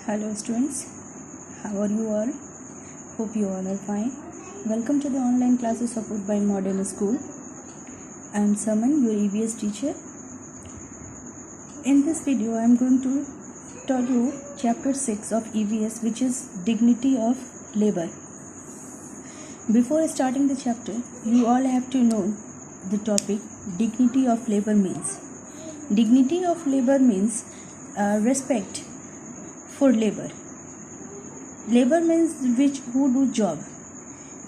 Hello students, how are you all? Hope you all are fine. Welcome to the online classes offered by Modern School. I am Saman, your EVS teacher. In this video, I am going to tell you chapter 6 of EVS, which is Dignity of Labor. Before starting the chapter, you all have to know the topic Dignity of Labor means. Dignity of labor means respect for labor. Labor means who do job,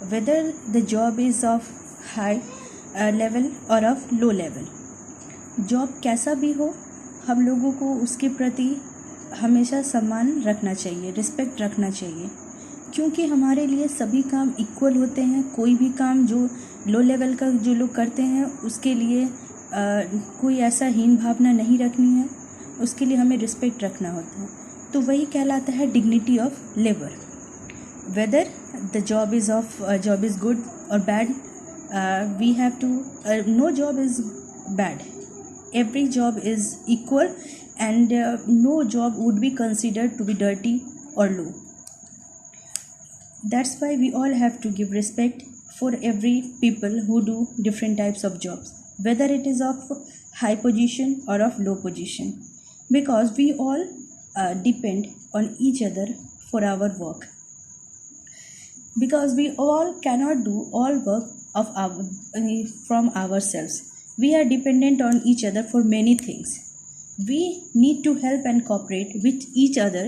whether the job is of high level or of low level. Job कैसा भी हो, हम लोगों को उसके प्रति हमेशा सम्मान रखना चाहिए, रिस्पेक्ट रखना चाहिए, क्योंकि हमारे लिए सभी काम इक्वल होते हैं. कोई भी काम जो लो लेवल का जो लोग करते हैं उसके लिए कोई ऐसा हीन भावना नहीं रखनी है, उसके लिए हमें रिस्पेक्ट रखना होता है. तो वही कहलाता है dignity of labour. Whether the job is good और bad, we have to know job is bad. Every job is equal and no job would be considered to be dirty or low. That's why we all have to give respect for every people who do different types of jobs, whether it is of high position or of low position, because we all depend on each other for our work, because we all cannot do all work of from ourselves. We are dependent on each other for many things. We need to help and cooperate with each other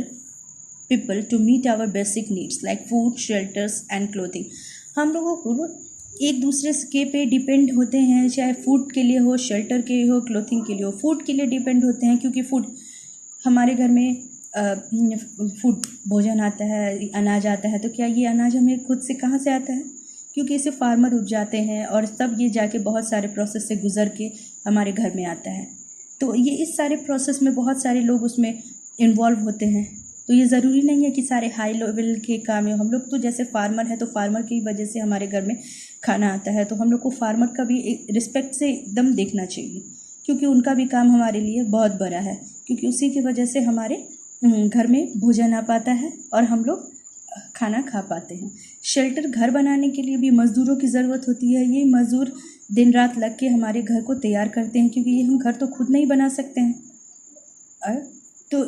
people to meet our basic needs like food, shelters and clothing. हम लोगों को एक दूसरे के पे depend होते हैं, चाहे फूड के लिए हो, शेल्टर के लिए हो, क्लोथिंग के लिए हो. फूड के लिए डिपेंड होते हैं क्योंकि फूड हमारे घर में फूड भोजन आता है, अनाज आता है. तो क्या ये अनाज हमें खुद से कहाँ से आता है? क्योंकि इसे फार्मर उपजाते हैं और तब ये जाके बहुत सारे प्रोसेस से गुजर के हमारे घर में आता है. तो ये इस सारे प्रोसेस में बहुत सारे लोग उसमें इन्वॉल्व होते हैं. तो ये ज़रूरी नहीं है कि सारे हाई लेवल के काम है. हम लोग तो जैसे फार्मर है तो फार्मर की वजह से हमारे घर में खाना आता है. तो हम लोग को फार्मर का भी रिस्पेक्ट से एकदम देखना चाहिए, क्योंकि उनका भी काम हमारे लिए बहुत बड़ा है, क्योंकि उसी की वजह से हमारे घर में भोजन आ पाता है और हम लोग खाना खा पाते हैं. शेल्टर घर बनाने के लिए भी मज़दूरों की ज़रूरत होती है. ये मज़दूर दिन रात लग के हमारे घर को तैयार करते हैं, क्योंकि ये हम घर तो खुद नहीं बना सकते हैं. तो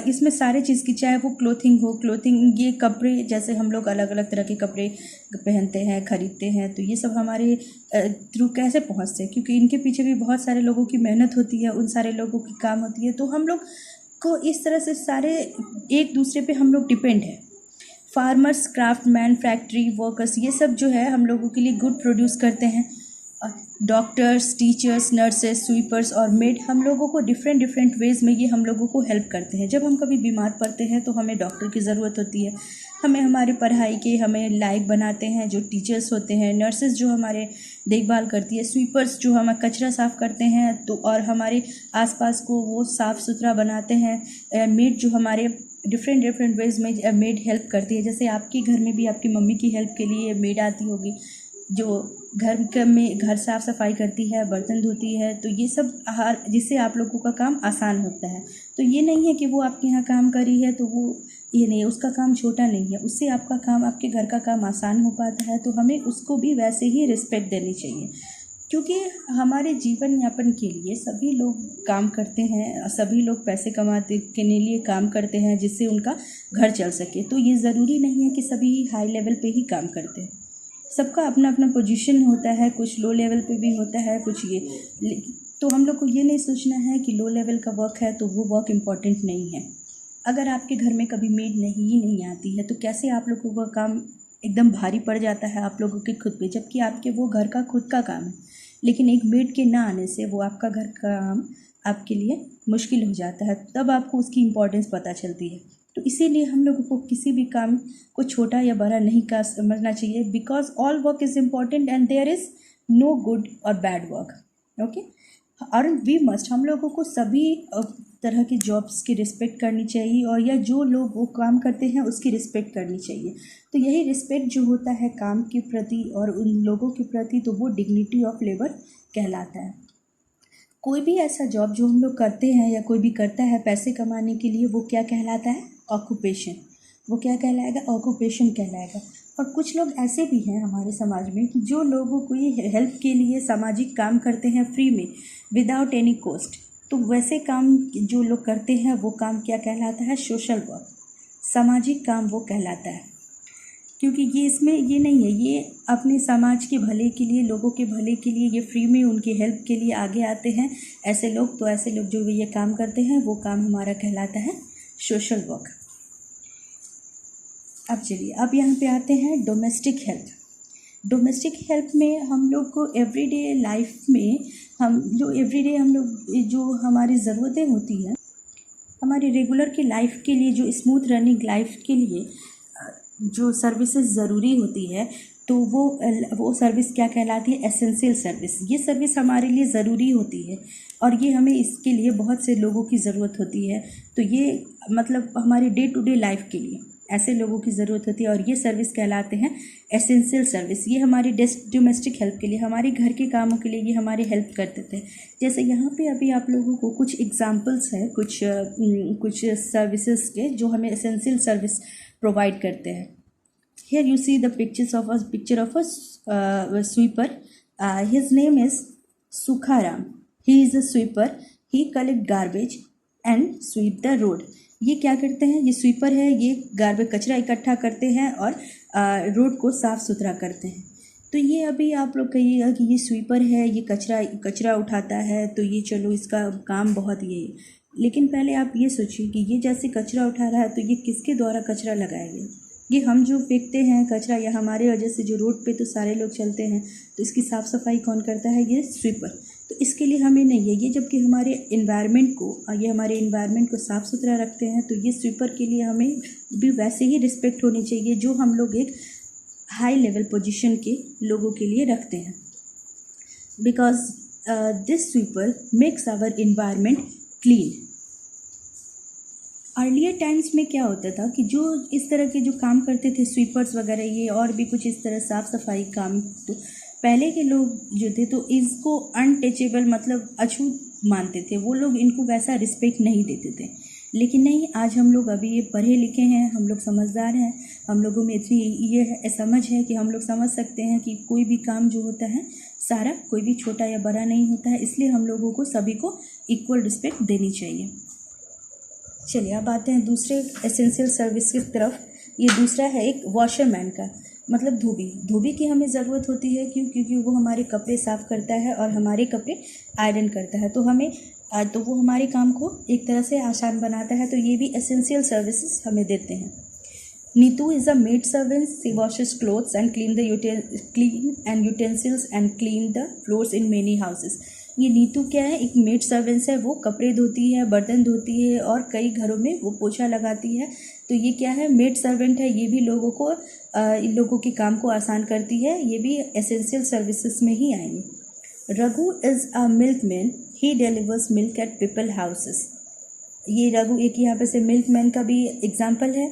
इसमें सारे चीज़ की, चाहे वो क्लोथिंग ये कपड़े, जैसे हम लोग अलग अलग तरह के कपड़े पहनते हैं, ख़रीदते हैं, तो ये सब हमारे थ्रू कैसे पहुँचते हैं, क्योंकि इनके पीछे भी बहुत सारे लोगों की मेहनत होती है, उन सारे लोगों की काम होती है. तो हम लोग को इस तरह से सारे एक दूसरे पे हम लोग डिपेंड है. फार्मर्स, क्राफ्टमैन, फैक्ट्री वर्कर्स, ये सब जो है हम लोगों के लिए गुड प्रोड्यूस करते हैं. डॉक्टर्स, टीचर्स, नर्सेस, स्वीपर्स और मेड, हम लोगों को डिफरेंट वेज़ में ये हम लोगों को हेल्प करते हैं. जब हम कभी बीमार पड़ते हैं तो हमें डॉक्टर की ज़रूरत होती है. हमें हमारे पढ़ाई के हमें लायक बनाते हैं जो टीचर्स होते हैं. नर्सेस जो हमारे देखभाल करती है. स्वीपर्स जो हम कचरा साफ़ करते हैं तो और हमारे आसपास को वो साफ़ सुथरा बनाते हैं. मेड जो हमारे डिफरेंट वेज़ में मेड हेल्प करती है. जैसे आपके घर में भी आपकी मम्मी की हेल्प के लिए मेड आती होगी जो घर साफ़ सफाई करती है, बर्तन धोती है. तो ये सब जिससे आप लोगों का काम आसान होता है. तो ये नहीं है कि वो आपके यहाँ काम करी है तो वो ये नहीं, उसका काम छोटा नहीं है, उससे आपका काम, आपके घर का काम आसान हो पाता है. तो हमें उसको भी वैसे ही रिस्पेक्ट देनी चाहिए, क्योंकि हमारे जीवन यापन के लिए सभी लोग काम करते हैं, सभी लोग पैसे कमाने के लिए काम करते हैं जिससे उनका घर चल सके. तो ये ज़रूरी नहीं है कि सभी हाई लेवल पे ही काम करते हैं. सबका अपना अपना पोजीशन होता है, कुछ लो लेवल पे भी होता है, कुछ ये. तो हम लोग को ये नहीं सोचना है कि लो लेवल का वर्क है तो वो वर्क इम्पॉर्टेंट नहीं है. अगर आपके घर में कभी मेड नहीं आती है तो कैसे आप लोगों का काम एकदम भारी पड़ जाता है आप लोगों के खुद पे, जबकि आपके वो घर का खुद का काम है. लेकिन एक मेड के ना आने से वो आपका घर का काम आपके लिए मुश्किल हो जाता है. तब आपको उसकी इम्पोर्टेंस पता चलती है. तो इसीलिए हम लोगों को किसी भी काम को छोटा या बड़ा नहीं का समझना चाहिए, because all work is important and there is no good और बैड वर्क. ओके, और वी मस्ट, हम लोगों को सभी तरह की जॉब्स की रिस्पेक्ट करनी चाहिए, और या जो लोग वो काम करते हैं उसकी रिस्पेक्ट करनी चाहिए. तो यही रिस्पेक्ट जो होता है काम के प्रति और उन लोगों के प्रति, तो वो डिग्निटी ऑफ लेबर कहलाता है. कोई भी ऐसा जॉब जो हम लोग करते हैं या कोई भी करता है पैसे कमाने के लिए, वो क्या कहलाता है? ऑक्यूपेशन, वो क्या कहलाएगा? ऑक्यूपेशन कहलाएगा। और कुछ लोग ऐसे भी हैं हमारे समाज में कि जो लोगों को ये हेल्प के लिए सामाजिक काम करते हैं फ्री में, विदाउट एनी कॉस्ट। तो वैसे काम जो लोग करते हैं वो काम क्या कहलाता है? सोशल वर्क, सामाजिक काम वो कहलाता है। क्योंकि ये इसमें ये नहीं है, ये अपने समाज के भले के लिए, लोगों के भले के लिए, ये फ्री में उनकी हेल्प के लिए आगे आते हैं ऐसे लोग। तो ऐसे लोग जो भी ये काम करते हैं वो काम हमारा कहलाता है सोशल वर्क। अब चलिए, अब यहाँ पे आते हैं डोमेस्टिक हेल्प। डोमेस्टिक हेल्प में हम लोग को एवरीडे लाइफ में, हम लोग जो हमारी ज़रूरतें होती हैं, हमारी रेगुलर की लाइफ के लिए, जो स्मूथ रनिंग लाइफ के लिए जो सर्विसेज ज़रूरी होती है, तो वो सर्विस क्या कहलाती है? Essential service. ये सर्विस हमारे लिए ज़रूरी होती है और ये हमें इसके लिए बहुत से लोगों की ज़रूरत होती है। तो ये मतलब हमारे डे टू डे लाइफ के लिए ऐसे लोगों की ज़रूरत होती है और ये सर्विस कहलाते हैं एसेंशियल सर्विस। ये हमारी डोमेस्टिक हेल्प के लिए, हमारे घर के कामों के लिए ये हमारी हेल्प कर देते हैं। जैसे यहाँ पे अभी आप लोगों को कुछ एग्जांपल्स हैं कुछ सर्विसेज के जो हमें एसेंशियल सर्विस प्रोवाइड करते हैं। Here you see the picture of a sweeper. His name is Sukharam. He is a sweeper. He collect garbage and sweep the road. ये क्या करते हैं? ये स्वीपर है, ये गार्बेज कचरा इकट्ठा करते हैं और रोड को साफ़ सुथरा करते हैं। तो ये अभी आप लोग कहिएगा कि ये स्वीपर है, ये कचरा उठाता है, तो ये चलो इसका काम बहुत ये है। लेकिन पहले आप ये सोचिए कि ये जैसे कचरा उठा रहा है तो ये किसके द्वारा कचरा लगाया गया? ये हम जो फेंकते हैं कचरा, या हमारे वजह से जो रोड पे तो सारे लोग चलते हैं, तो इसकी साफ़ सफाई कौन करता है? ये स्वीपर। तो इसके लिए हमें नहीं है ये, जबकि हमारे इन्वायरमेंट को साफ़ सुथरा रखते हैं, तो ये स्वीपर के लिए हमें भी वैसे ही रिस्पेक्ट होनी चाहिए जो हम लोग एक हाई लेवल पोजीशन के लोगों के लिए रखते हैं। Because this sweeper makes our environment clean. Earlier times में क्या होता था कि जो इस तरह के जो काम करते थे स्वीपर्स वगैरह, ये और भी कुछ इस तरह साफ़ सफाई काम, तो पहले के लोग जो थे तो इसको अनटचेबल मतलब अछूत मानते थे। वो लोग इनको वैसा रिस्पेक्ट नहीं देते थे। लेकिन नहीं, आज हम लोग अभी ये पढ़े लिखे हैं, हम लोग समझदार हैं, हम लोगों में इतनी ये समझ है कि हम लोग समझ सकते हैं कि कोई भी काम जो होता है सारा, कोई भी छोटा या बड़ा नहीं होता है। इसलिए हम लोगों को सभी को इक्वल रिस्पेक्ट देनी चाहिए। चलिए अब आते हैं दूसरे एसेंशियल सर्विस की तरफ। ये दूसरा है एक वॉशरमैन का, मतलब धोबी की हमें ज़रूरत होती है। क्योंकि वो हमारे कपड़े साफ़ करता है और हमारे कपड़े आयरन करता है, तो वो हमारे काम को एक तरह से आसान बनाता है। तो ये भी एसेंशियल सर्विसेज हमें देते हैं। Neetu is a maid servant. She washes clothes and clean and utensils and clean the floors in many houses. ये नीतू क्या है? एक मेड सर्वेंट्स है, वो कपड़े धोती है, बर्तन धोती है और कई घरों में वो पोछा लगाती है। तो ये क्या है? मेड सर्वेंट है। ये भी इन लोगों के काम को आसान करती है। ये भी एसेंशियल सर्विसेज में ही आएंगे। Raghu is a milkman. He delivers milk eight people houses. ये रघु एक यहाँ पे से मिल्कमैन का भी एग्जाम्पल है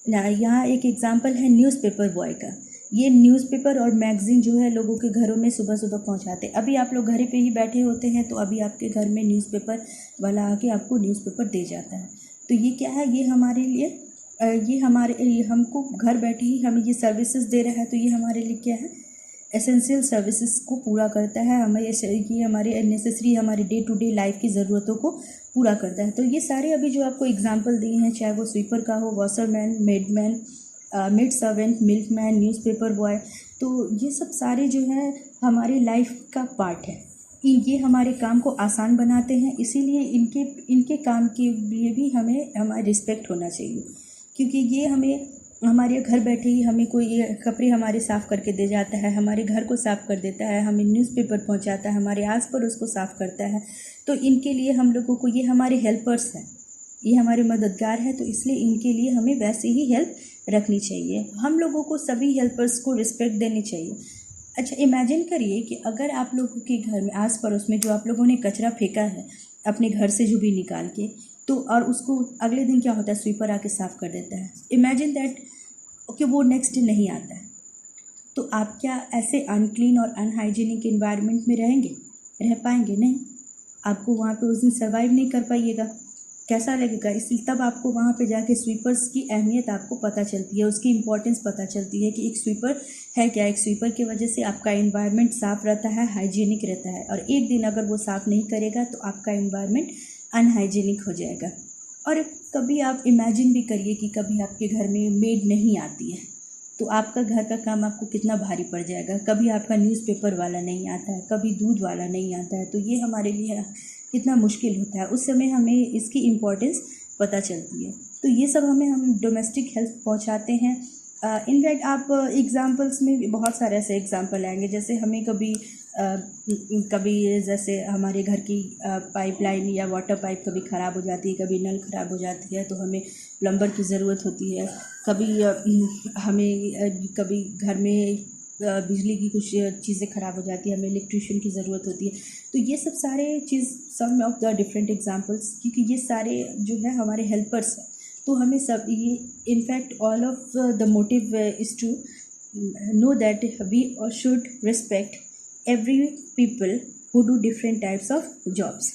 ना। यहाँ एक एग्जाम्पल है न्यूज़पेपर बॉय का। ये न्यूज़पेपर और मैगज़ीन जो है लोगों के घरों में सुबह सुबह पहुँचाते। अभी आप लोग घर पे ही बैठे होते हैं, तो अभी आपके घर में न्यूज़पेपर वाला आके आपको न्यूज़पेपर दे जाता है। तो ये क्या है? ये हमारे लिए ये हमको घर बैठे ही हमें ये सर्विसेज दे रहा है। तो ये हमारे लिए क्या है? एसेंशियल सर्विसेज को पूरा करता है। ये हमारे नेसेसरी, हमारे डे टू डे लाइफ की ज़रूरतों को पूरा करता है। तो ये सारे अभी जो आपको एग्जांपल दिए हैं, चाहे वो स्वीपर का हो, washerman, maid servant, milkman, newspaper boy, तो ये सब सारे जो है हमारी लाइफ का पार्ट है। ये हमारे काम को आसान बनाते हैं। इसीलिए इनके काम के लिए भी हमारा रिस्पेक्ट होना चाहिए। क्योंकि ये हमारे घर बैठे ही हमें कोई कपड़े हमारे साफ़ करके दे जाता है, हमारे घर को साफ़ कर देता है, हमें न्यूज़पेपर पहुंचाता है, हमारे आस पड़ोस को साफ़ करता है। तो इनके लिए हम लोगों को, ये हमारे हेल्पर्स हैं, ये हमारे मददगार हैं। तो इसलिए इनके लिए हमें वैसे ही हेल्प रखनी चाहिए। हम लोगों को सभी हेल्पर्स को रिस्पेक्ट देनी चाहिए। अच्छा, इमेजिन करिए कि अगर आप लोगों के घर में आस पड़ोस में जो आप लोगों ने कचरा फेंका है अपने घर से जो भी निकाल के, तो और उसको अगले दिन क्या होता है? स्वीपर आके साफ़ कर देता है। इमेजिन दैट कि वो नेक्स्ट डे नहीं आता है, तो आप क्या ऐसे अनक्लीन और अनहाइजीनिक इन्वायरमेंट में रह पाएंगे? नहीं, आपको वहाँ पे उस दिन सर्वाइव नहीं कर पाइएगा। कैसा लगेगा, इसलिए तब आपको वहाँ पे जाके स्वीपर्स की अहमियत आपको पता चलती है, उसकी इम्पोर्टेंस पता चलती है कि एक स्वीपर है क्या। एक स्वीपर की वजह से आपका एनवायरनमेंट साफ़ रहता है, हाइजीनिक रहता है, और एक दिन अगर वो साफ़ नहीं करेगा तो आपका एनवायरनमेंट अनहाइजीनिक हो जाएगा। और कभी आप इमेजिन भी करिए कि कभी आपके घर में मेड नहीं आती है तो आपका घर का काम आपको कितना भारी पड़ जाएगा। कभी आपका न्यूज़पेपर वाला नहीं आता है, कभी दूध वाला नहीं आता है, तो ये हमारे लिए कितना मुश्किल होता है। उस समय हमें इसकी इम्पोर्टेंस पता चलती है। तो ये सब हम डोमेस्टिक हेल्प पहुंचाते हैं। इनफैक्ट आप एग्ज़ाम्पल्स में भी बहुत सारे ऐसे एग्ज़ाम्पल आएंगे, जैसे हमें कभी जैसे हमारे घर की पाइपलाइन या वाटर पाइप कभी ख़राब हो जाती है, कभी नल ख़राब हो जाती है तो हमें प्लम्बर की ज़रूरत होती है। कभी घर में बिजली की कुछ चीज़ें ख़राब हो जाती है, हमें इलेक्ट्रिशियन की ज़रूरत होती है। तो ये सब सारे चीज़, सम ऑफ द डिफरेंट एग्जांपल्स, क्योंकि ये सारे जो है हमारे हेल्पर्स हैं। तो हमें सब ये in fact all of the motive is to know that we should respect every people who do different types of jobs.